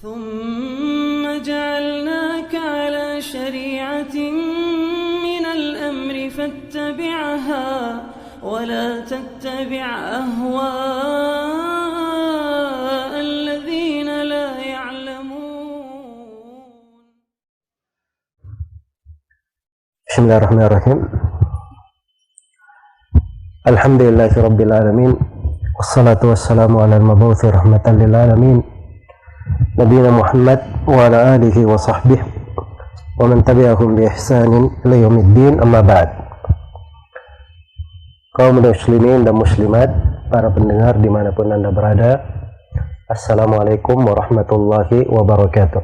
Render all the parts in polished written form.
ثم جعلناك على شريعة من الأمر فاتبعها ولا تتبع أهواء الذين لا يعلمون. بسم الله الرحمن الرحيم. الحمد لله رب العالمين والصلاة والسلام على المبعوث رحمة للعالمين نبينا محمد وعلى آله وصحبه ومن تبعهم بإحسان إلى يوم الدين. أما بعد. Kaum muslimin dan muslimat, para pendengar dimanapun Anda berada, Assalamualaikum warahmatullahi wabarakatuh.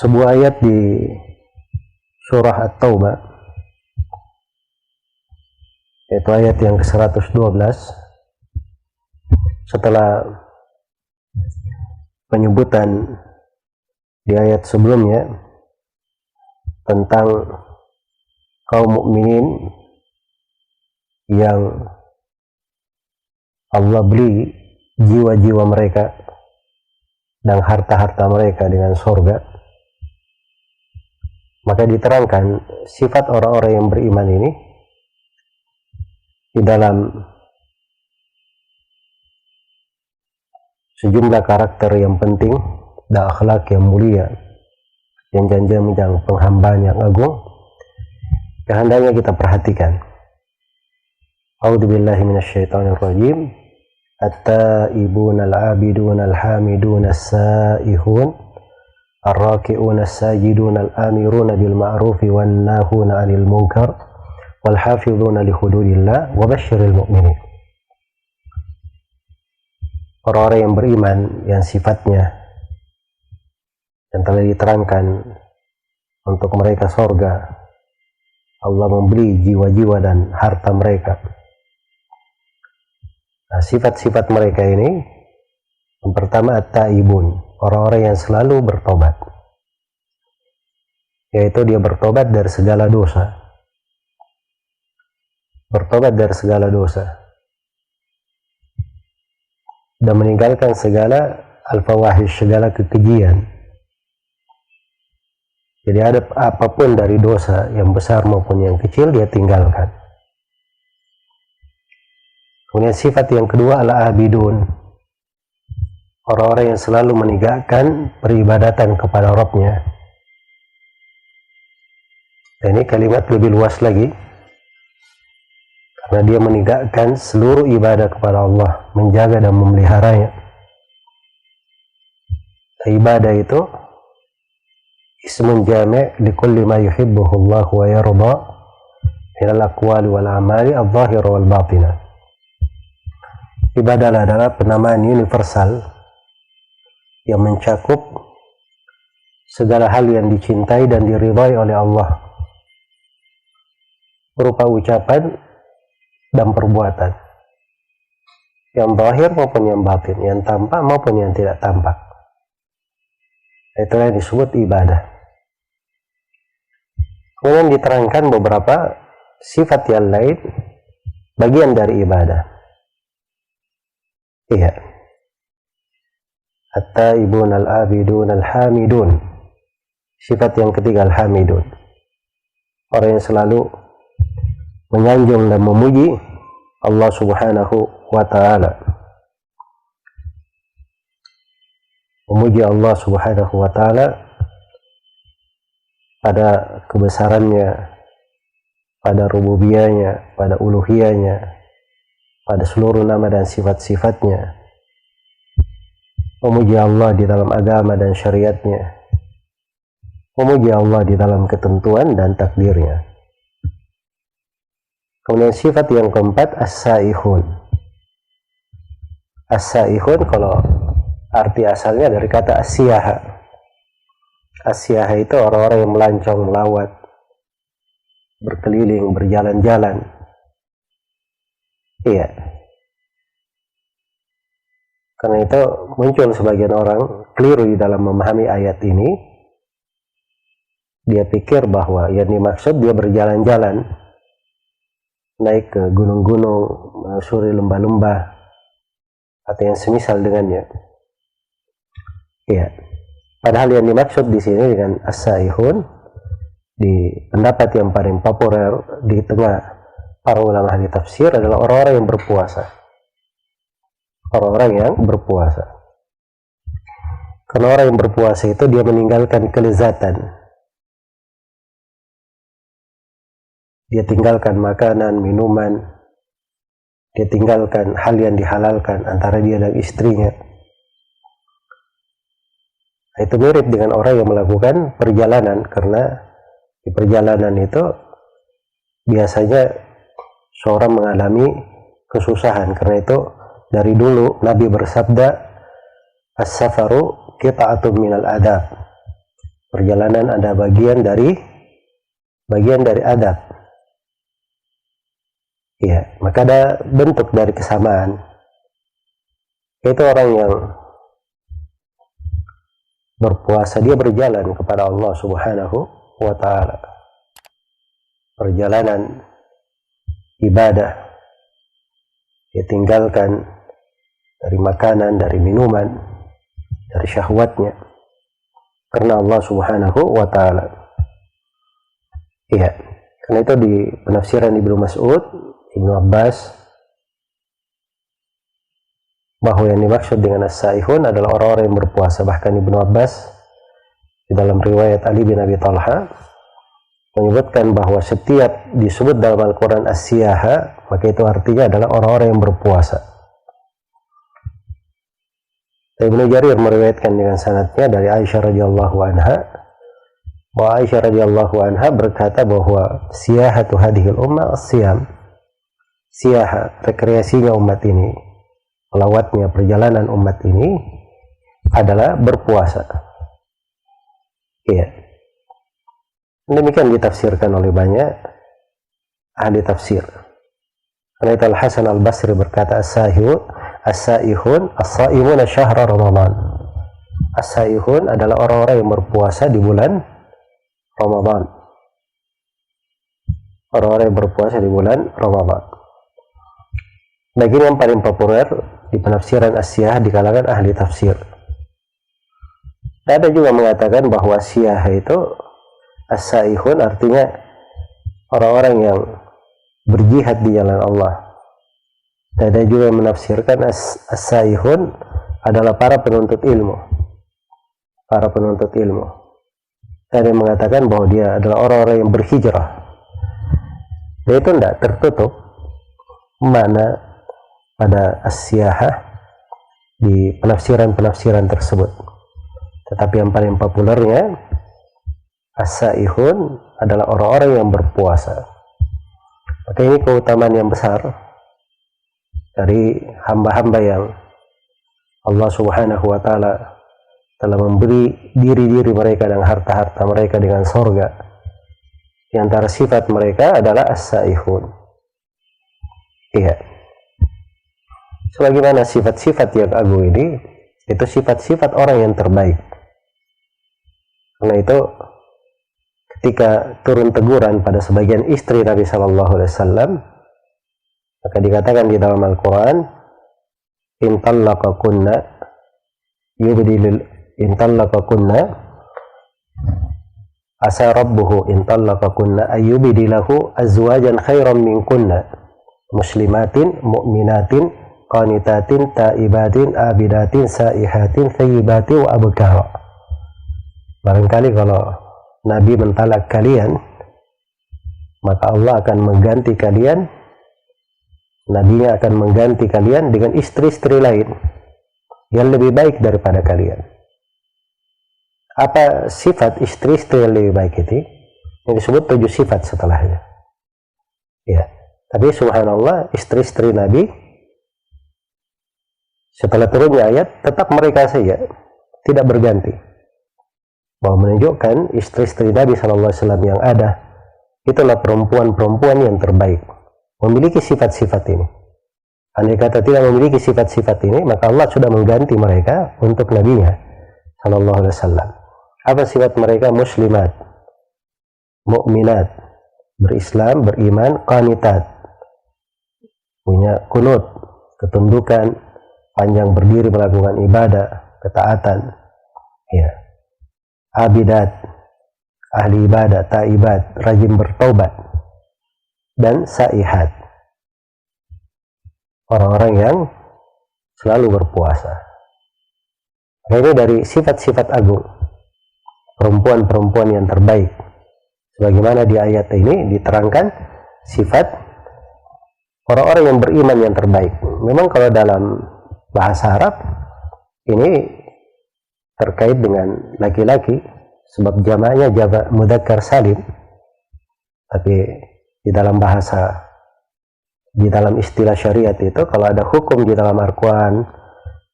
Sebuah ayat di surah At-Taubah, yaitu ayat yang ke-112, setelah penyebutan di ayat sebelumnya tentang kaum mukminin yang Allah beli jiwa-jiwa mereka dan harta-harta mereka dengan surga, maka diterangkan sifat orang-orang yang beriman ini di dalam sejumlah karakter yang penting dan akhlak yang mulia yang janjang penghambaan yang agung yang hendaknya kita perhatikan. A'udzubillahi minasyaitonir rajim. At-taibun al-abidun al-hamidun as-saihun ar-raki'un as-sajidun al-amirun bil ma'rufi wan nahuna 'anil munkar wal hafizuna li hududillah wa basyiril mu'minin. Orang-orang yang beriman yang sifatnya yang telah diterangkan untuk mereka surga, Allah membeli jiwa-jiwa dan harta mereka. Nah, sifat-sifat mereka ini yang pertama at-taibun, orang-orang yang selalu bertobat, yaitu dia bertobat dari segala dosa, dan meninggalkan segala al-fawahish, segala kekejian. Jadi ada apapun dari dosa yang besar maupun yang kecil dia tinggalkan. Kemudian sifat yang kedua al-abidun, orang-orang yang selalu menegakkan peribadatan kepada Rabb-nya. Dan ini kalimat lebih luas lagi, karena dia menegakkan seluruh ibadah kepada Allah, menjaga dan memeliharanya. Ibadah itu ismun jami' li kulli ma yuhibbuhu Allah wa yarda min al-aqwali wal a'mali adh-dhahira wal batinah. Ibadah adalah penamaan universal yang mencakup segala hal yang dicintai dan diridhai oleh Allah, berupa ucapan dan perbuatan, yang zahir maupun yang batin, yang tampak maupun yang tidak tampak. Itulah yang disebut ibadah. Kemudian diterangkan beberapa sifat yang lain bagian dari ibadah. Iya. At-taibun al-abidun al-hamidun. Sifat yang ketiga al-hamidun, orang yang selalu menyanjung dan memuji Allah Subhanahu wa ta'ala. Memuji Allah Subhanahu wa ta'ala pada kebesarannya, pada rububiyahnya, pada uluhiyahnya, pada seluruh nama dan sifat-sifatnya. Memuji Allah di dalam agama dan syariatnya. Memuji Allah di dalam ketentuan dan takdirnya. Kemudian sifat yang keempat as-saihun. As-saihun kalau arti asalnya dari kata as-siyaha. As-siyaha itu orang-orang yang melancong, melawat, berkeliling, berjalan-jalan. Iya. Karena itu muncul sebagian orang keliru di dalam memahami ayat ini. Dia pikir bahwa yang dimaksud dia berjalan-jalan, naik ke gunung-gunung, menyusuri lembah-lembah, atau yang semisal dengannya. Ya. Padahal yang dimaksud di sini dengan as-saihun di pendapat yang paling populer di tengah para ulama ahli tafsir adalah orang-orang yang berpuasa. Orang-orang yang berpuasa. Karena orang yang berpuasa itu dia meninggalkan kelezatan. Dia tinggalkan makanan, minuman. Dia tinggalkan hal yang dihalalkan antara dia dan istrinya. Itu mirip dengan orang yang melakukan perjalanan, karena di perjalanan itu biasanya seorang mengalami kesusahan. Karena itu dari dulu Nabi bersabda, as-safaru qita'atun minal adab. Perjalanan ada bagian dari adab. Ya, maka ada bentuk dari kesamaan. Itu orang yang berpuasa, dia berjalan kepada Allah Subhanahu wa ta'ala. Perjalanan ibadah. Dia tinggalkan dari makanan, dari minuman, dari syahwatnya. Karena Allah Subhanahu wa ta'ala. Iya. Karena itu di penafsiran Ibnu Mas'ud, Ibnu Abbas, bahwa yang dimaksud dengan as-saihun adalah orang-orang yang berpuasa. Bahkan Ibnu Abbas di dalam riwayat Ali bin Abi Talha menyebutkan bahwa setiap disebut dalam Al-Quran as-siyaha, maka itu artinya adalah orang-orang yang berpuasa. Ibnu Jarir meriwayatkan dengan sanadnya dari Aisyah radhiyallahu anha, bahwa Aisyah radhiyallahu anha berkata bahwa siyahatu hadhil ummah as-siyam. Siyaha, rekreasinya umat ini, pelawatnya perjalanan umat ini adalah berpuasa. Iya. Demikian ditafsirkan oleh banyak ahli tafsir. Karena itu Al-Hasan Al-Basri berkata, as-saihun as-saihuna syahra Ramadan. As-saihun adalah orang-orang yang berpuasa di bulan Ramadan. Orang-orang yang berpuasa di bulan Ramadan. Bagian yang paling populer di penafsiran as-siyah di kalangan ahli tafsir. Ada juga mengatakan bahwa siyah itu as-saihun artinya orang-orang yang berjihad di jalan Allah. Ada juga yang menafsirkan as-saihun adalah para penuntut ilmu. Para penuntut ilmu. Ada yang mengatakan bahwa dia adalah orang-orang yang berhijrah. Dia itu tidak tertutup makna pada as-siyahah di penafsiran-penafsiran tersebut. Tetapi yang paling populernya, as-saihun adalah orang-orang yang berpuasa. Maka ini keutamaan yang besar dari hamba-hamba yang Allah Subhanahu wa ta'ala telah memberi diri-diri mereka dan harta-harta mereka dengan sorga. Di antara sifat mereka adalah as-saihun. Iya. Sebagaimana sifat-sifat yang agung ini, itu sifat-sifat orang yang terbaik. Karena itu, ketika turun teguran pada sebagian istri Nabi Sallallahu Alaihi Wasallam, maka dikatakan di dalam Al-Quran, in tallaqakunna asa rabbuhu in tallaqakunna ayyubdilahu azwajan khairan minkunna muslimatin mu'minatin qanitatin taibatin abidatin saihatin thayyibatin wa abkara. Barangkali kalau Nabi mentalak kalian, maka Allah akan mengganti kalian, Nabinya akan mengganti kalian dengan istri-istri lain yang lebih baik daripada kalian. Apa sifat istri-istri yang lebih baik itu? Yang disebut 7 sifat setelahnya. Ya, tapi subhanallah, istri-istri Nabi setelah turunnya ayat tetap mereka saja, tidak berganti. Bahwa menunjukkan istri-istri Nabi SAW yang ada itulah perempuan-perempuan yang terbaik, memiliki sifat-sifat ini. Andai kata tidak memiliki sifat-sifat ini, maka Allah sudah mengganti mereka untuk Nabi-Nya SAW. Apa sifat mereka? Muslimat, mukminat, berislam, beriman, qanitat, punya kunut, ketundukan, panjang berdiri melakukan ibadah, ketaatan, ya. Abidat, ahli ibadah, taibat, rajin bertaubat, dan saihat, orang-orang yang selalu berpuasa. Ini dari sifat-sifat agung perempuan-perempuan yang terbaik. Sebagaimana di ayat ini diterangkan sifat orang-orang yang beriman yang terbaik. Memang kalau dalam bahasa Arab ini terkait dengan laki-laki, sebab jamaknya jamak mudzakkar salim. Tapi di dalam bahasa, di dalam istilah syariat itu, kalau ada hukum di dalam Al-Quran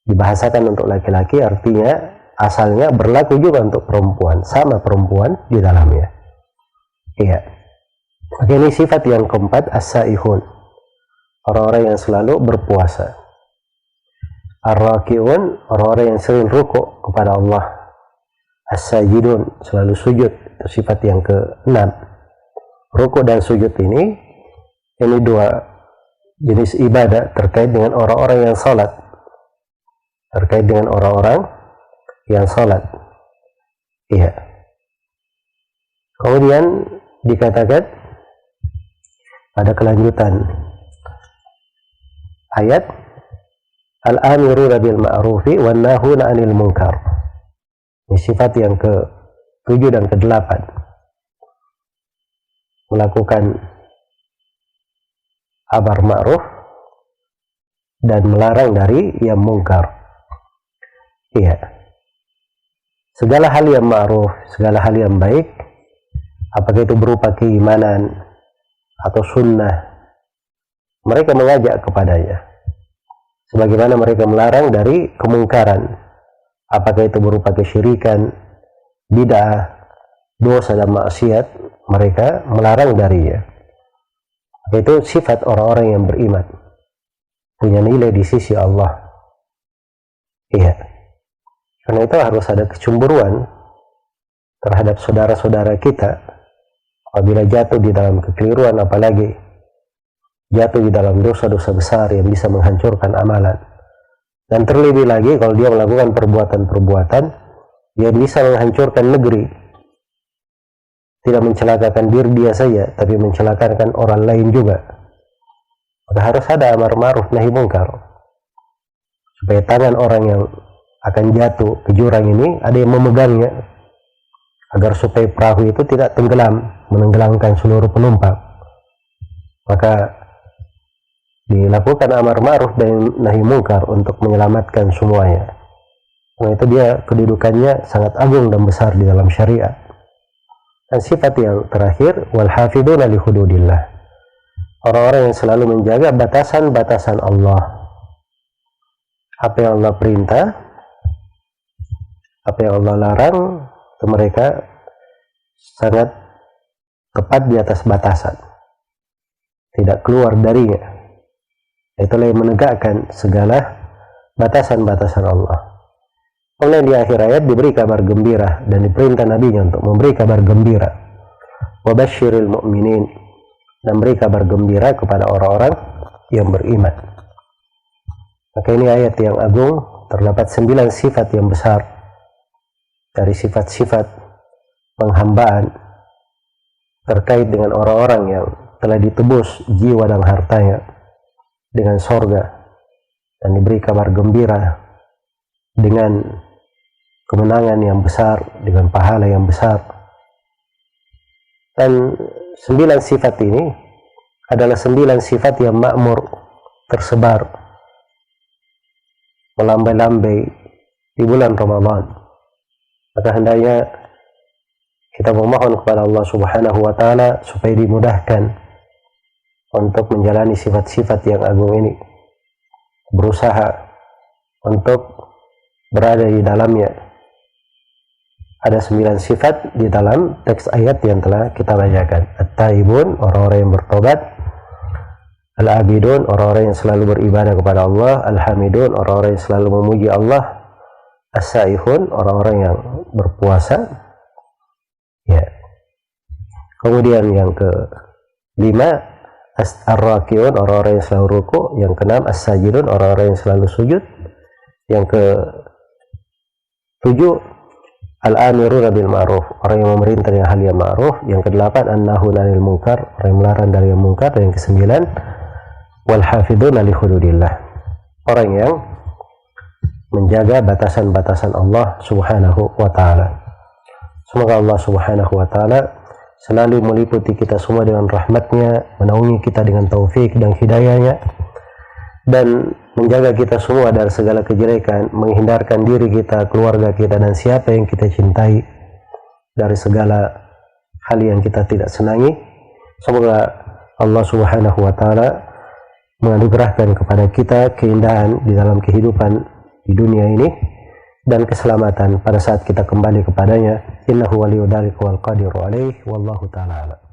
dibahasakan untuk laki-laki, artinya asalnya berlaku juga untuk perempuan, sama perempuan di dalamnya. Iya. Maka ini sifat yang keempat, as-saihun, orang-orang yang selalu berpuasa. Ar-raki'un, orang-orang yang sering rukuk kepada Allah. As-sajidun, selalu sujud, itu sifat yang ke-6. Rukuk dan sujud ini dua jenis ibadah terkait dengan orang-orang yang salat. Terkait dengan orang-orang yang salat. Iya. Kemudian dikatakan pada kelanjutan ayat, al-amiruna bil ma'rufi wan nahuna 'anil munkar. Ini sifat yang ke-7 dan ke-8. Melakukan amar ma'ruf dan melarang dari yang mungkar. Iya. Segala hal yang ma'ruf, segala hal yang baik, apakah itu berupa keimanan atau sunnah, mereka mengajak kepadanya. Sebagaimana mereka melarang dari kemungkaran, apakah itu berupa kesyirikan, bid'ah, dosa dan maksiat, mereka melarang darinya. Itu sifat orang-orang yang beriman, punya nilai di sisi Allah. Iya. Karena itu harus ada kecemburuan terhadap saudara-saudara kita. Apabila jatuh di dalam kekeliruan, apalagi jatuh di dalam dosa-dosa besar yang bisa menghancurkan amalan. Dan terlebih lagi kalau dia melakukan perbuatan-perbuatan yang bisa menghancurkan negeri. Tidak mencelakakan diri dia saja, tapi mencelakakan orang lain juga. Maka harus ada amar ma'ruf nahi munkar. Supaya tangan orang yang akan jatuh ke jurang ini ada yang memegangnya, agar supaya perahu itu tidak tenggelam, menenggelamkan seluruh penumpang. Maka dilakukan amar ma'ruf dan nahi munkar untuk menyelamatkan semuanya. Nah, itu dia kedudukannya sangat agung dan besar di dalam syariat. Dan sifat yang terakhir, wal hafiduna li hududillah, orang-orang yang selalu menjaga batasan-batasan Allah. Apa yang Allah perintah, apa yang Allah larang, itu mereka sangat tepat di atas batasan, tidak keluar darinya. Itulah yang menegakkan segala batasan-batasan Allah. Kemudian di akhir ayat diberi kabar gembira dan diperintah nabinya untuk memberi kabar gembira. Wa basyiril mu'minin, dan beri kabar gembira kepada orang-orang yang beriman. Maka ini ayat yang agung, terdapat 9 sifat yang besar dari sifat-sifat penghambaan terkait dengan orang-orang yang telah ditebus jiwa dan hartanya dengan sorga, dan diberi kabar gembira dengan kemenangan yang besar, dengan pahala yang besar. Dan 9 sifat ini adalah 9 sifat yang makmur, tersebar melambai-lambai di bulan Ramadan. Maka hendaknya kita memohon kepada Allah Subhanahu wa Ta'ala supaya dimudahkan untuk menjalani sifat-sifat yang agung ini, berusaha untuk berada di dalamnya. Ada 9 sifat di dalam teks ayat yang telah kita bacakan. At-taibun, orang-orang yang bertobat. Al-abidun, orang-orang yang selalu beribadah kepada Allah. Al-hamidun, orang-orang yang selalu memuji Allah. As-saihun, orang-orang yang berpuasa. Ya. Kemudian yang ke-5, ar-rakiun, orang-orang yang selalu ruku'. Yang ke-6, as-sajidun, orang-orang yang selalu sujud. Yang ke-7 al-amiruna bil ma'ruf, orang yang memerintah dengan hal yang ma'ruf. Yang ke-8 an-nahuna 'anil munkar, orang yang melarang dari yang munkar. Dan yang ke-9 wal hafiduna li hududillah, orang yang menjaga batasan-batasan Allah Subhanahu wa taala. Semoga Allah Subhanahu wa taala selalu meliputi kita semua dengan rahmat-Nya, menaungi kita dengan taufik dan hidayah-Nya, dan menjaga kita semua dari segala kejelekan, menghindarkan diri kita, keluarga kita, dan siapa yang kita cintai dari segala hal yang kita tidak senangi. Semoga Allah Subhanahu wa taala menganugerahkan kepada kita keindahan di dalam kehidupan di dunia ini dan keselamatan pada saat kita kembali kepadanya. Innahu waliyyu dzalika wal qadiru alaihi, wallahu ta'ala a'lam.